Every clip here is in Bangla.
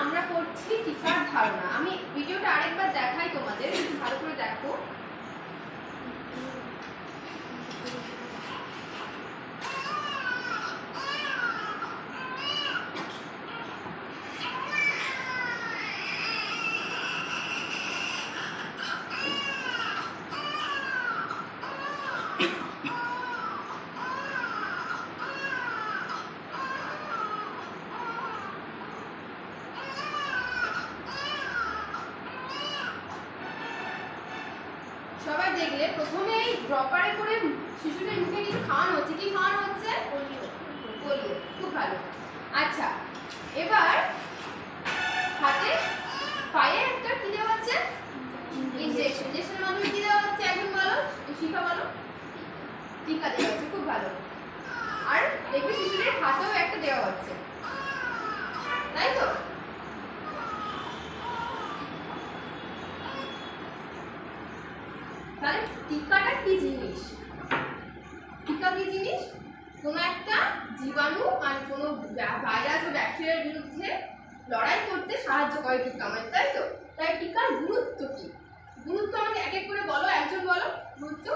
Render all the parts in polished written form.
আমরা করছি টিকার ধারণা। আমি ভিডিওটা আরেকবার দেখাই তোমাদের, ভালো করে দেখো। সবাই দেখলে প্রথমে এই ড্রপারে করে শিশুদের মুখে কিছু খাওয়ানো হচ্ছে। কি খাওয়ানো হচ্ছে? পোলিও। খুব ভালো। আচ্ছা, এবার হাতে পায়ে একটা কি দেওয়া হচ্ছে? ইনজেকশন। ইনজেকশনের মাধ্যমে কি দেওয়া হচ্ছে? একজন বলো, শিখা বলো। টিকা দেওয়া হচ্ছে। খুব ভালো। আর দেখবে শিশুদের হাতেও একটা দেওয়া হচ্ছে, তাই তো? তাহলে টিকাটা কি জিনিস? টিকা কি জিনিস? কোনো একটা জীবাণু মানে কোনো ভাইরাস ও ব্যাকটেরিয়ার বিরুদ্ধে লড়াই করতে সাহায্য করে টিকা আমাদের, তাই তো? তাই টিকার গুরুত্ব কি? গুরুত্ব আমাকে এক এক করে বলো, একজন বলো গুরুত্ব।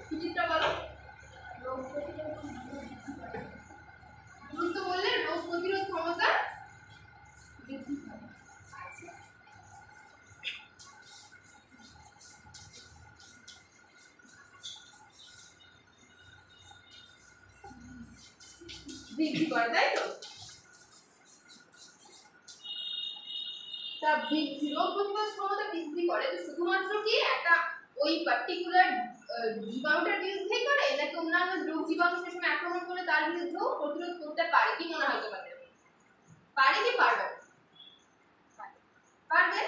সুচিত্রা বলো। গুরুত্ব বললে রোগ প্রতিরোধ ক্ষমতা বৃদ্ধি পায়। বৃদ্ধি করে, তাই তো? তা বৃদ্ধি, রোগ প্রতিরোধ ক্ষমতা বৃদ্ধি করে তো শুধুমাত্র কি একটা ওই পার্টিকুলার জীবাণুটার বিরুদ্ধেই করে, নাকি অন্যান্য রোগ জীবাণু সে সময় আক্রমণ করে তার বিরুদ্ধেও প্রতিরোধ করতে পারে? কি মনে হয় তোমাদের? পারে কি পারবে? পারবে।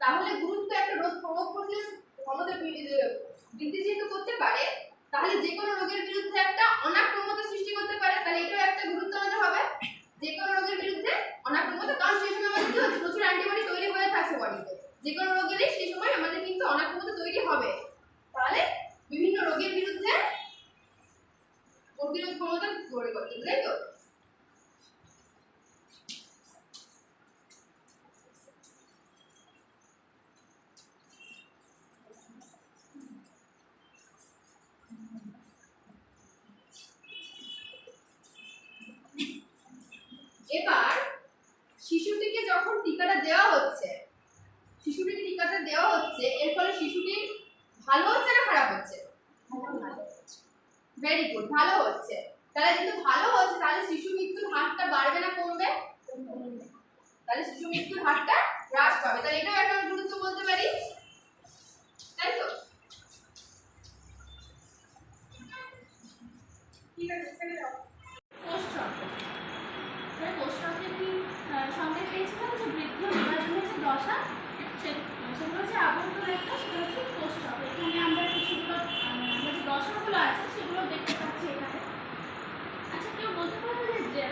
তাহলে গুরুত্ব একটা রোগ প্রতিরোধ ক্ষমতা বৃদ্ধি যেহেতু করতে পারে, তাহলে যে কোনো রোগের বিরুদ্ধে একটা অনাক্রম্যতা সৃষ্টি করতে পারে। তাহলে এটাও একটা গুরুত্ব আমাদের হবে, যে কোনো রোগের বিরুদ্ধে অনাক্রম্যতা। কারণ সেই সময় আমাদের কি হচ্ছে? প্রচুর অ্যান্টিবডি তৈরি হয়ে থাকছে বডিতে। যে কোনো রোগেরই সেই সময় আমাদের কিন্তু অনাক্রম্যতা তৈরি হবে। তাহলে বিভিন্ন রোগের বিরুদ্ধে প্রতিরোধ ক্ষমতা গড়ে করতে, তাই তো? এবার শিশুটিকে যখন টিকাটা দেওয়া হচ্ছে, এর ফলে শিশুটি ভালো হচ্ছে না খারাপ হচ্ছে? ভেরি গুড, ভালো হচ্ছে। তাহলে যেহেতু ভালো হচ্ছে, তাহলে শিশু মৃত্যুর হারটা বাড়বে না কমবে? তাহলে শিশু মৃত্যুর হারটা হ্রাস পাবে। তাহলে এটাও একটা গুরুত্ব বলতে পারি, তাই তো? ঠিক আছে, ছেড়ে দাও। কোষ্ঠকে কি সঙ্গে পেয়েছিলাম যে বৃদ্ধি ও বিভাজনের যে দশা, সেগুলো হচ্ছে আবর্তন একটা, সেটা হচ্ছে কোষ্ঠক। এখানে আমরা কিছুগুলো আমরা যে দশাগুলো আছে সেগুলো দেখতে পাচ্ছি এখানে। আচ্ছা, কেউ বলতে পারবে যে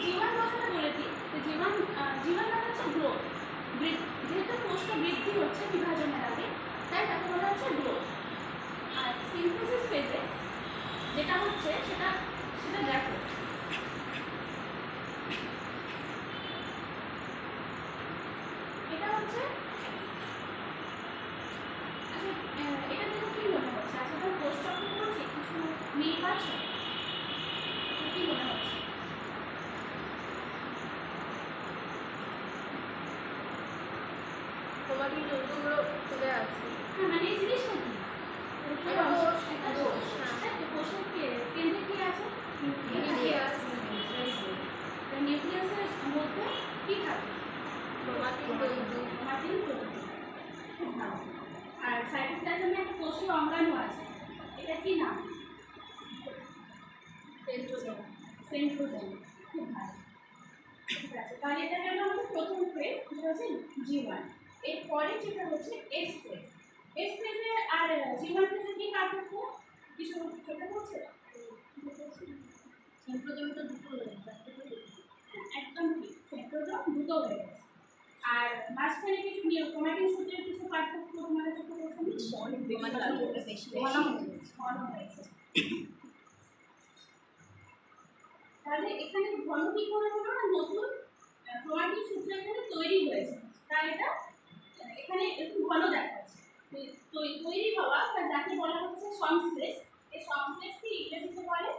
জীবন দশাটা বলে দিই, জীবন মানে হচ্ছে গ্রোথ। যেহেতু কোষ্ঠ বৃদ্ধি হচ্ছে বিভাজনের আগে, তাই তাকে বলা হচ্ছে গ্রোথ। আর সিনথেসিস ফেজে যেটা হচ্ছে সেটা দেখো, এটা হচ্ছে এটা দেখে কি মনে হচ্ছে? আচ্ছা, তাহলে কোষ্ঠকে বলছি কিছু মিল আছে, কি মনে হচ্ছে? তোমার কি যন্ত্রগুলো চলে আসছে? হ্যাঁ, মানে এই জিনিসটা কি? কোষের কেন্দ্রে কি আছে? নিউক্লিয়াসের মধ্যে কি থাকে? Chromatin protein. খুব ভালো। আর সাইটোপ্লাজমে একটা কোষীয় অঙ্গাণু আছে, এটা কি নাম? সেন্ট্রোজোম। খুব ভালো। ঠিক আছে, তাহলে এটা গেল আমাদের প্রথম ফেজ, যেটা হচ্ছে G1। এরপরে যেটা হচ্ছে S ফেজ। S ফেজে আর G1 ফেজে কি পার্থক্য? কিছু চোখে পড়ছে? সেন্ট্রোজোমটা দুটো হয়ে গেছে, একদম ঠিক, সেন্ট্রোজোম দুটো হয়ে গেছে। আর মাঝখানে কিছু ক্রোমাটিন সূত্রের কিছু পার্থক্য তোমাদের চোখে পড়ছে? বেশি ঘন হয়েছে। তাহলে এখানে ঘন কি করে হলো না, নতুন ক্রোমাটিন সূত্র এখানে তৈরি হয়েছে, তাই এটা এখানে একটু ঘন দেখাচ্ছে। তৈরি হওয়া বা যাকে বলা হচ্ছে সংশ্লেষ, এই সংশ্লেষকে ইংরেজিতে বলে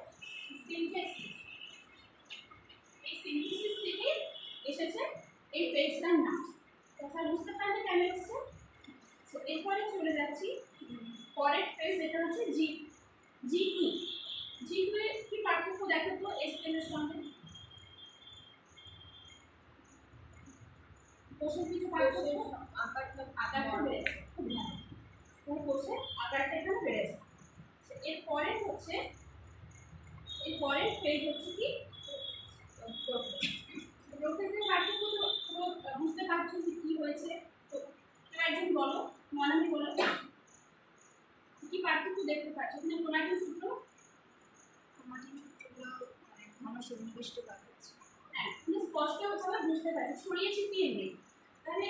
সিনথেসিস। এই সিনথেসিস থেকে এসেছে এই ফেজটার নাম। তাছাড়া বুঝতে পারলে কেন এসছে। এরপরে চলে যাচ্ছি পরের ফেজ, যেটা হচ্ছে G2। G2 এর কি পার্থক্য দেখো তো S10 এর সঙ্গে? কোষের কিছু পার্থক্য, আকারটা বেড়েছে, খুব ভালো। কোষের আকারটা এখানে বেড়েছে। এরপরের ফেজ হচ্ছে কি প্রোফেজের পার্থক্য। তো বুঝতে পারছো যে কি হয়েছে। তো একজন বলো, মনামি বলো, কি পার্থক্য দেখতে পাচ্ছ? এখানে ক্রোমাটিন সূত্র, ঘন সুনির্দিষ্ট করা হচ্ছে। হ্যাঁ তুমি স্পষ্টভাবে বুঝতে পারছো, ছড়িয়ে ছিটিয়ে নেই। তাহলে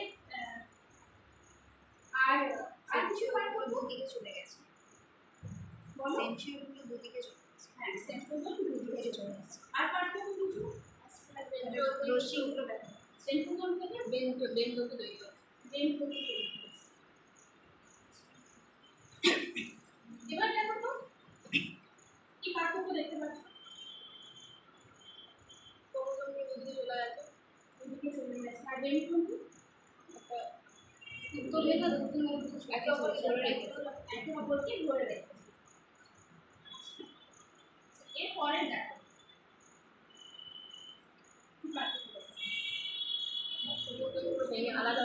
আর আর কিছু পার্থক্য দুদিকে চলে গেছে, বলো। সেন্ট্রিওলগুলো দুদিকে চলে গেছে। হ্যাঁ সেন্ট্রিওল দুদিকে চলে গেছে। আর পার্থক্য কিছু? রশ্মিগুলো দেখা যাচ্ছে। সেন্ট্রিওল থেকে বেন্ডকে তৈরি হচ্ছে। বেন্ড করতে তৈরি হয়েছে। এবার দেখো তো কি পার্থক্য দেখতে পাচ্ছ? ক্রোমোজোমগুলো দুদিকে চলে গেছে। দুদিকে চলে গেছে। আর বেন্ড কিন্তু উত্তর রেখা দক্ষিণ অর্ধ একে অপরকে ধরে রেখেছে। একে অপরকে ধরে রেখেছে। এরপরে দেখো কি পার্থক্য দেখতে পাচ্ছ? সেই আলাদা